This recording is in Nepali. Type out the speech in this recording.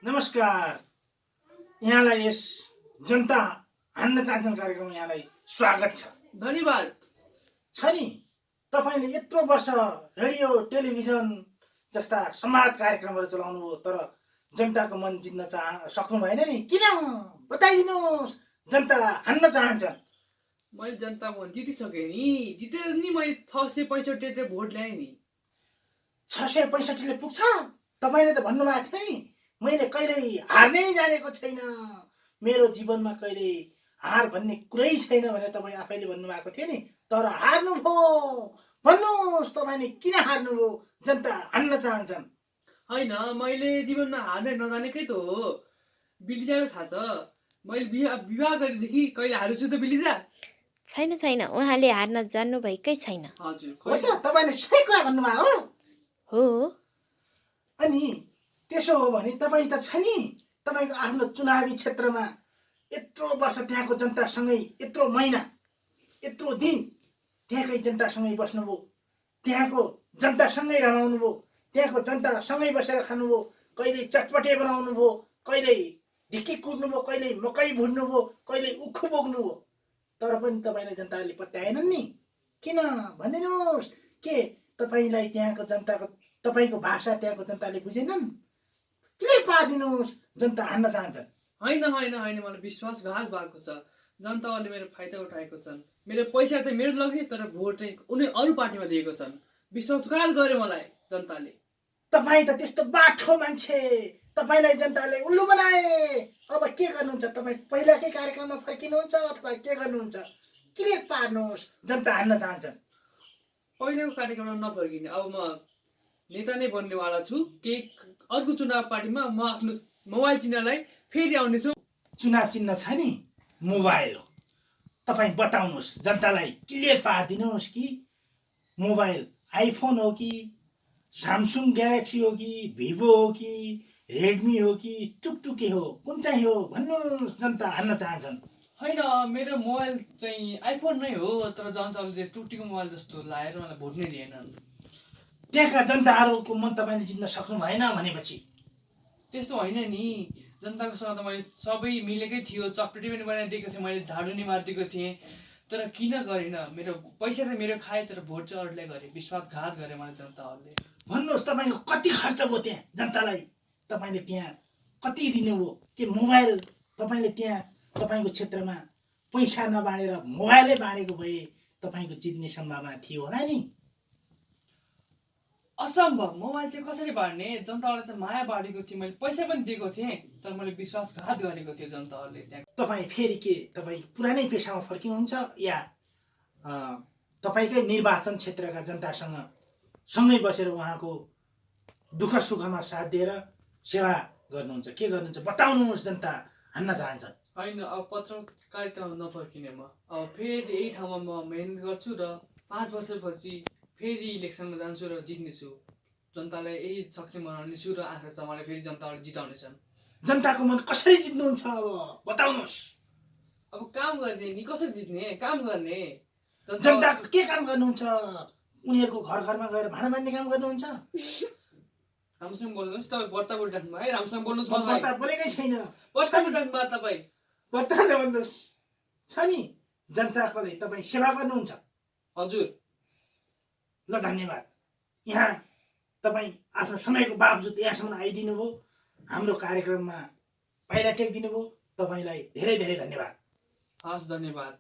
नमस्कार। यहाँलाई यस जनता हान्न चाहन्छन् कार्यक्रममा यहाँलाई स्वागत छ। धन्यवाद। छ नि तपाईले यत्रो वर्ष रेडियो टेलिभिजन जस्ता संवाद कार्यक्रमहरू चलाउनु भयो, तर जनताको मन जित्न सक्नु भएन नि। किन बताइदिनुहोस्? जनता हान्न चाहन्छन्। मैले जनताको मन जितिसकेँ नि। जितेर नि मैले 665 भोट ल्याएँ नि। 665ले पुग्छ? तपाईले त भन्नुभएको थियो नि, मैले कहिल्यै हार्नै जानेको छैन, मेरो जीवनमा कहिल्यै हार भन्ने कुरै छैन भनेर तपाईँ आफैले भन्नुभएको थियो नि। तर हार्नुभयो। भन्नुहोस् तपाईले किन हार्नुभयो? जनता हान्न चाहन्छन्। होइन, मैले जीवनमा हार्नै नजानेकै त हो। बिलिजालाई थाहा छ, मैले विवाह गरेदेखि कहिले हारेछु त बिलिजा? छैन उहाँले हार्न जान्नुभएकै छैन। हजुर, हो त, तपाईँले सही कुरा भन्नुभयो हो। अनि त्यसो हो भने तपाईँ त छ नि, तपाईँको आफ्नो चुनावी क्षेत्रमा यत्रो वर्ष त्यहाँको जनतासँगै, यत्रो महिना, यत्रो दिन त्यहाँकै जनतासँगै बस्नुभयो, त्यहाँको जनतासँगै रमाउनुभयो, त्यहाँको जनतासँगै बसेर खानुभयो। कहिल्यै चटपटे बनाउनु भयो, कहिल्यै ढिक्की कुट्नुभयो, कहिल्यै मकै भुट्नुभयो, कहिल्यै उखु बोक्नुभयो। तर पनि तपाईँलाई जनताले पत्याएनन् नि। किन भनिदिनुहोस्? के तपाईँलाई त्यहाँको जनताको, तपाईँको भाषा त्यहाँको जनताले बुझेनन्? क्लियर पारिदिनुहोस्। जनता हान्न चाहन्छन्। होइन, मलाई विश्वासघात भएको छ। जनताले मेरो फाइदा उठाएको छन्। मेरो पैसा चाहिँ मेरो लगे, तर भोट चाहिँ उनी अरू पार्टीमा दिएको छन्। विश्वासघात गर्यो मलाई जनताले। तपाईँ त त्यस्तो बाठो मान्छे, तपाईँलाई जनताले उल्लु बनाए। अब के गर्नुहुन्छ? तपाईँ पहिलाकै कार्यक्रममा फर्किनुहुन्छ अथवा के गर्नुहुन्छ? क्लियर पार्नुहोस्। जनता हान्न चाहन्छन्। पहिलाको कार्यक्रममा नफर्किने। अब म नेता नै बन्नेवाला छु। केही अर्को चुनाव पार्टीमा म आफ्नो मोबाइल चिन्हलाई फेरि आउनेछु। चुनाव चिन्ह छ नि, मोबाइल हो। तपाईँ बताउनुहोस्, जनतालाई क्लियर पारिदिनुहोस् कि मोबाइल आइफोन हो कि स्यामसुङ ग्यालेक्सी हो कि भिभो हो कि रेडमी हो कि टुकटुके हो, कुन चाहिँ हो भन्नुहोस्। जनता हान्न चाहन्छन्। होइन, मेरो मोबाइल चाहिँ आइफोन नै हो, तर जनताले टुक्टीको मोबाइल जस्तो लाएर मलाई भोट नै दिएनन्। त्यहाँका जनताहरूको मन तपाईँले जित्न सक्नु भएन भनेपछि? त्यस्तो होइन नि। जनताको सँग त मैले सबै मिलेकै थियो। चकलेटी पनि बनाइदिएको थिएँ, मैले झाडु नि मारिदिएको थिएँ। तर किन गरिनँ? मेरो पैसा चाहिँ मेरो खाएँ, तर भोट चाहिँ अरूलाई गरेँ। विश्वासघात गरे मलाई जनताहरूले। भन्नुहोस्, तपाईँको कति खर्च भयो त्यहाँ जनतालाई? तपाईँले त्यहाँ कति दिनुभयो? के मोबाइल तपाईँले त्यहाँ तपाईँको क्षेत्रमा पैसा नबाँडेर मोबाइलै बाँडेको भए तपाईँको जित्ने सम्भावना थियो होला नि। असम्भव। मोबाइल चाहिँ कसरी बाँड्ने? जनतालाई त माया बाँडेको थिएँ, मैले पैसा पनि दिएको थिएँ, तर मैले विश्वासघात गरेको थियो जनताहरूले। त्यहाँ तपाईँ फेरि के तपाईँ पुरानै पेसामा फर्किनुहुन्छ या तपाईँकै निर्वाचन क्षेत्रका जनतासँग सँगै बसेर उहाँको दुःख सुखमा साथ दिएर सेवा गर्नुहुन्छ? के गर्नुहुन्छ बताउनुहोस्। जनता हान्न चाहन्छ। होइन, अब पत्रकारितामा नफर्किने म। अब फेरि यही ठाउँमा म मेहनत गर्छु र 5 वर्षपछि फेरि इलेक्सनमा जान्छु र जित्नेछु। जनतालाई यही सक्षम बनाउनेछु र आशा छ मलाई फेरि जनताले जिताउनेछन्। जनताको मन कसरी जित्नुहुन्छ अब बताउनुहोस्। अब काम गर्ने नि, कसरी जित्ने? काम गर्ने। जनताको के काम गर्नुहुन्छ? उनीहरूको घर घरमा गएर भाँडा मान्ने काम गर्नुहुन्छ? राम्रोसँग बोल्नुहोस्। तपाईँ व्रत बोलिराख्नु भयो है, राम्रोसँग बोल्नुहोस्। म व्रत बोलेकै छैन। व्रत बोलिराख्नु भयो तपाईँ। व्रत भन्नुहोस्। छ नि, जनताको तपाईँ सेवा गर्नुहुन्छ। हजुर। ल, धन्यवाद। यहाँ तपाईँ आफ्नो समयको बावजुद यहाँसम्म आइदिनु भयो, हाम्रो कार्यक्रममा पाइला टेकिदिनु भयो। तपाईँलाई धेरै धेरै धन्यवाद। हस्, धन्यवाद।